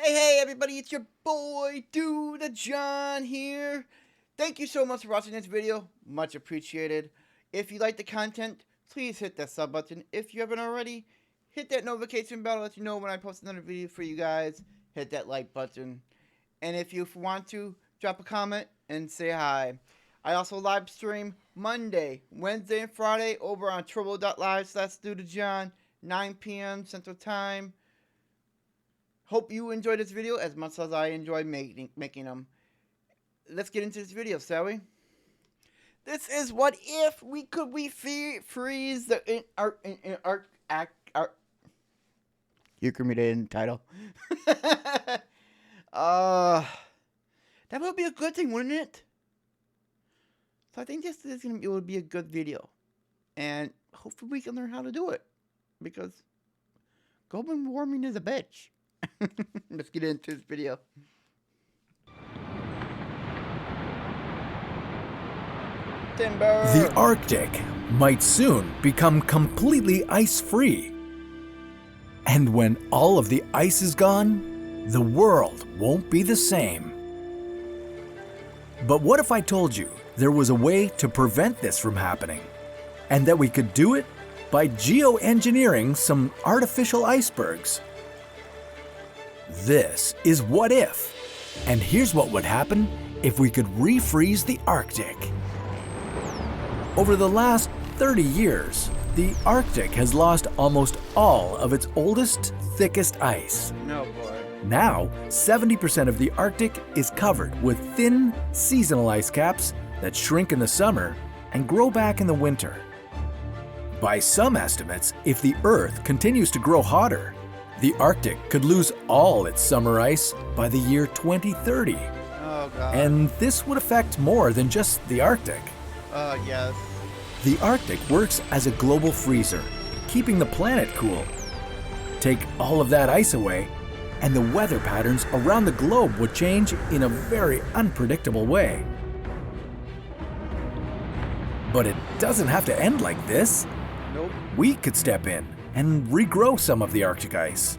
Hey everybody, it's your boy, Dude John here. Thank you so much for watching this video. Much appreciated. If you like the content, please hit that sub button. If you haven't already, hit that notification bell to let you know when I post another video for you guys. Hit that like button. And if you want to, drop a comment and say hi. I also live stream Monday, Wednesday, and Friday over on turbo.live/DudeJohn, 9 p.m. Central Time. Hope you enjoyed this video as much as I enjoyed making them. Let's get into this video, shall we? This is what if we could freeze the you can read it in the title. That would be a good thing, wouldn't it? So I think this is it would be a good video, and hopefully we can learn how to do it, because global warming is a bitch. Let's get into this video. Timber. The Arctic might soon become completely ice-free. And when all of the ice is gone, the world won't be the same. But what if I told you there was a way to prevent this from happening, and that we could do it by geoengineering some artificial icebergs? This is What If, and here's what would happen if we could refreeze the Arctic. Over the last 30 years, the Arctic has lost almost all of its oldest, thickest ice. No, boy. Now, 70% of the Arctic is covered with thin, seasonal ice caps that shrink in the summer and grow back in the winter. By some estimates, if the Earth continues to grow hotter, the Arctic could lose all its summer ice by the year 2030. Oh, God. And this would affect more than just the Arctic. Yes. The Arctic works as a global freezer, keeping the planet cool. Take all of that ice away, and the weather patterns around the globe would change in a very unpredictable way. But it doesn't have to end like this. Nope. We could step in and regrow some of the Arctic ice.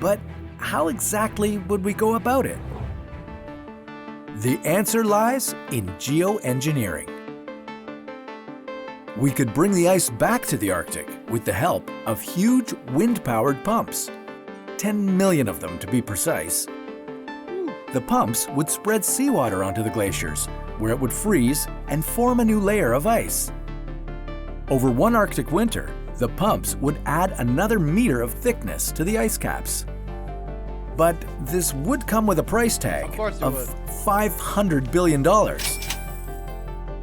But how exactly would we go about it? The answer lies in geoengineering. We could bring the ice back to the Arctic with the help of huge wind-powered pumps, 10 million of them to be precise. The pumps would spread seawater onto the glaciers, where it would freeze and form a new layer of ice. Over one Arctic winter, the pumps would add another meter of thickness to the ice caps. But this would come with a price tag of $500 billion.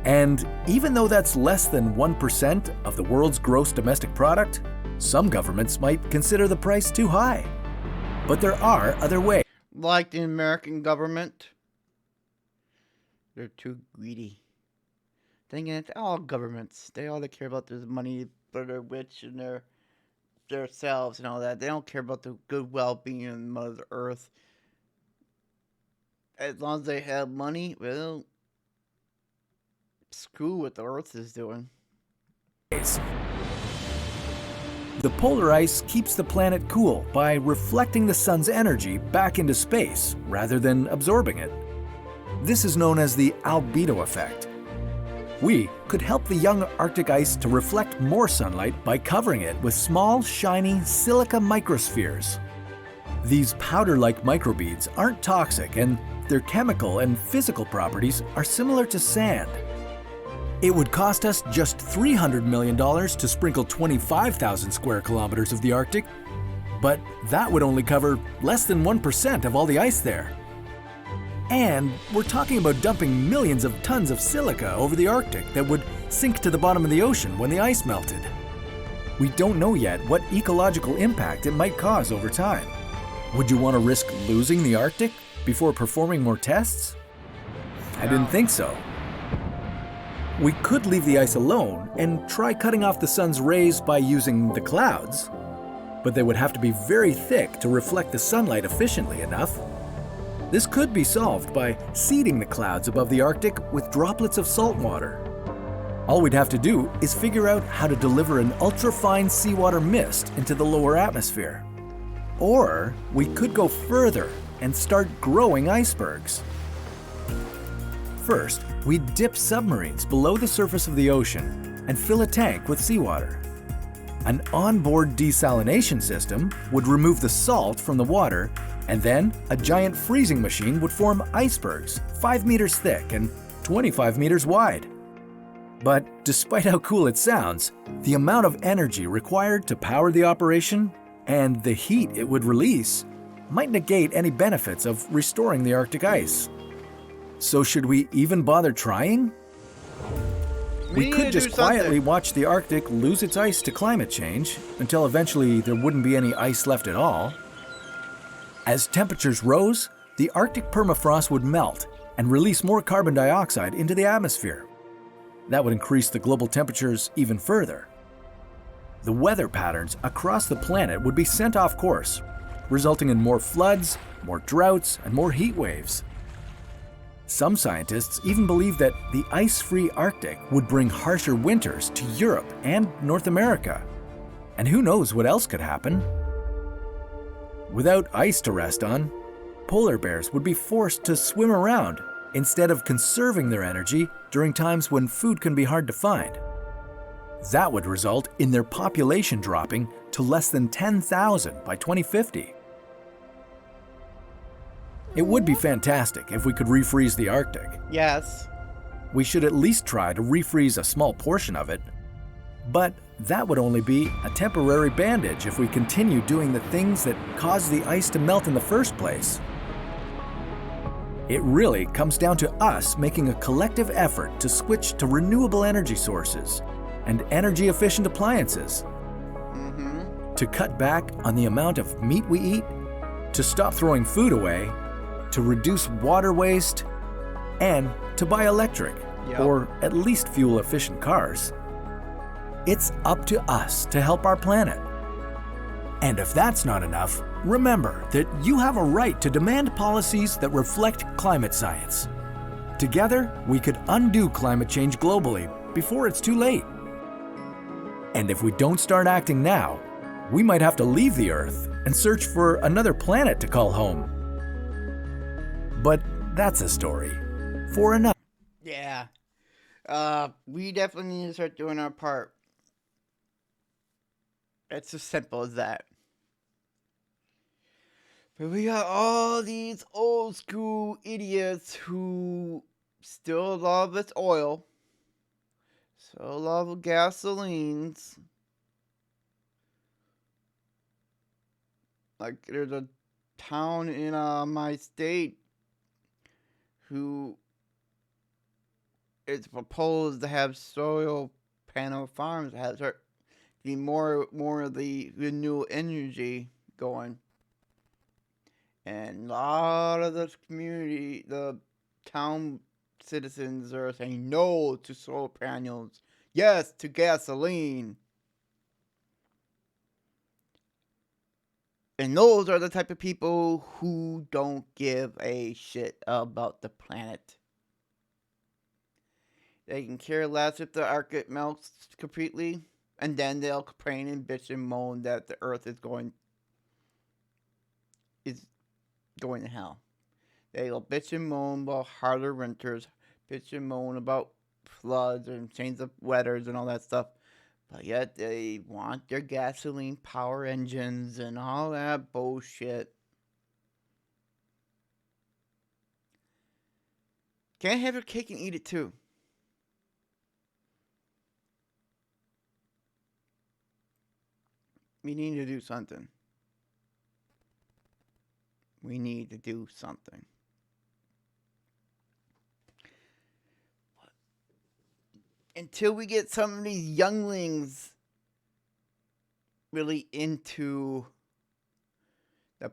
And even though that's less than 1% of the world's gross domestic product, some governments might consider the price too high. But there are other ways. Like the American government, they're too greedy. Thinking it's all governments. They all care about their money for their rich and their selves and all that. They don't care about the good well-being of Mother Earth. As long as they have money, well, screw what the Earth is doing. The polar ice keeps the planet cool by reflecting the sun's energy back into space rather than absorbing it. This is known as the albedo effect. We could help the young Arctic ice to reflect more sunlight by covering it with small, shiny silica microspheres. These powder-like microbeads aren't toxic, and their chemical and physical properties are similar to sand. It would cost us just $300 million to sprinkle 25,000 square kilometers of the Arctic, but that would only cover less than 1% of all the ice there. And we're talking about dumping millions of tons of silica over the Arctic that would sink to the bottom of the ocean when the ice melted. We don't know yet what ecological impact it might cause over time. Would you want to risk losing the Arctic before performing more tests? I didn't think so. We could leave the ice alone and try cutting off the sun's rays by using the clouds, but they would have to be very thick to reflect the sunlight efficiently enough. This could be solved by seeding the clouds above the Arctic with droplets of salt water. All we'd have to do is figure out how to deliver an ultra-fine seawater mist into the lower atmosphere. Or we could go further and start growing icebergs. First, we'd dip submarines below the surface of the ocean and fill a tank with seawater. An onboard desalination system would remove the salt from the water, and then a giant freezing machine would form icebergs 5 meters thick and 25 meters wide. But despite how cool it sounds, the amount of energy required to power the operation and the heat it would release might negate any benefits of restoring the Arctic ice. So should we even bother trying? We could just quietly watch the Arctic lose its ice to climate change until eventually there wouldn't be any ice left at all. As temperatures rose, the Arctic permafrost would melt and release more carbon dioxide into the atmosphere. That would increase the global temperatures even further. The weather patterns across the planet would be sent off course, resulting in more floods, more droughts, and more heat waves. Some scientists even believe that the ice-free Arctic would bring harsher winters to Europe and North America. And who knows what else could happen? Without ice to rest on, polar bears would be forced to swim around instead of conserving their energy during times when food can be hard to find. That would result in their population dropping to less than 10,000 by 2050. It would be fantastic if we could refreeze the Arctic. Yes. We should at least try to refreeze a small portion of it. But that would only be a temporary bandage if we continue doing the things that cause the ice to melt in the first place. It really comes down to us making a collective effort to switch to renewable energy sources and energy-efficient appliances, to cut back on the amount of meat we eat, to stop throwing food away, to reduce water waste, and to buy electric, or at least fuel-efficient cars. It's up to us to help our planet. And if that's not enough, remember that you have a right to demand policies that reflect climate science. Together, we could undo climate change globally before it's too late. And if we don't start acting now, we might have to leave the Earth and search for another planet to call home. But that's a story for another. Yeah. We definitely need to start doing our part. It's as simple as that. But we got all these old school idiots who still love this oil, still love gasolines. Like there's a town in my state who it's proposed to have soil panel farms that have start getting more of the renewable energy going. And a lot of the community, the town citizens are saying no to solar panels, yes to gasoline. And those are the type of people who don't give a shit about the planet. They can care less if the Arctic melts completely, and then they'll complain and bitch and moan that the Earth is going to hell. They'll bitch and moan about harder winters, bitch and moan about floods and change of weathers and all that stuff. But yet they want their gasoline power engines and all that bullshit. Can't have your cake and eat it too. We need to do something. We need to do something. Until we get some of these younglings really into the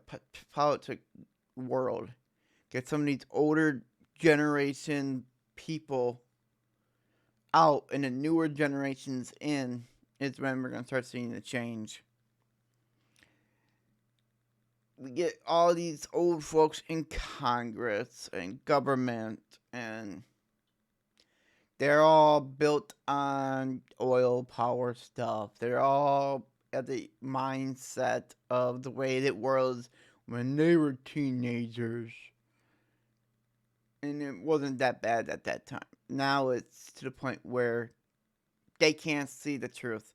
politic world, get some of these older generation people out and the newer generations in, is when we're going to start seeing the change. We get all these old folks in Congress and government, and they're all built on oil power stuff. They're all at the mindset of the way it was when they were teenagers. And it wasn't that bad at that time. Now it's to the point where they can't see the truth.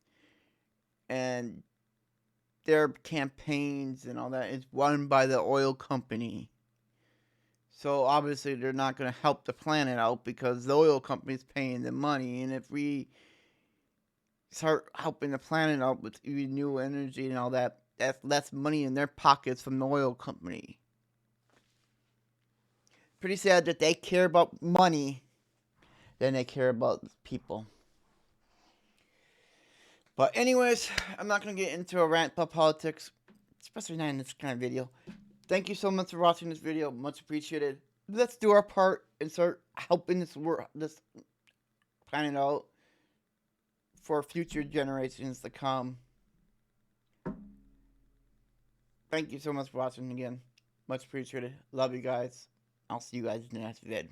And their campaigns and all that is run by the oil company. So obviously they're not going to help the planet out because the oil company is paying the money. And if we start helping the planet out with renewable energy and all that, that's less money in their pockets from the oil company. Pretty sad that they care about money than they care about people. But anyways, I'm not going to get into a rant about politics, especially not in this kind of video. Thank you so much for watching this video. Much appreciated. Let's do our part and start helping this planet out for future generations to come. Thank you so much for watching again. Much appreciated. Love you guys. I'll see you guys in the next vid.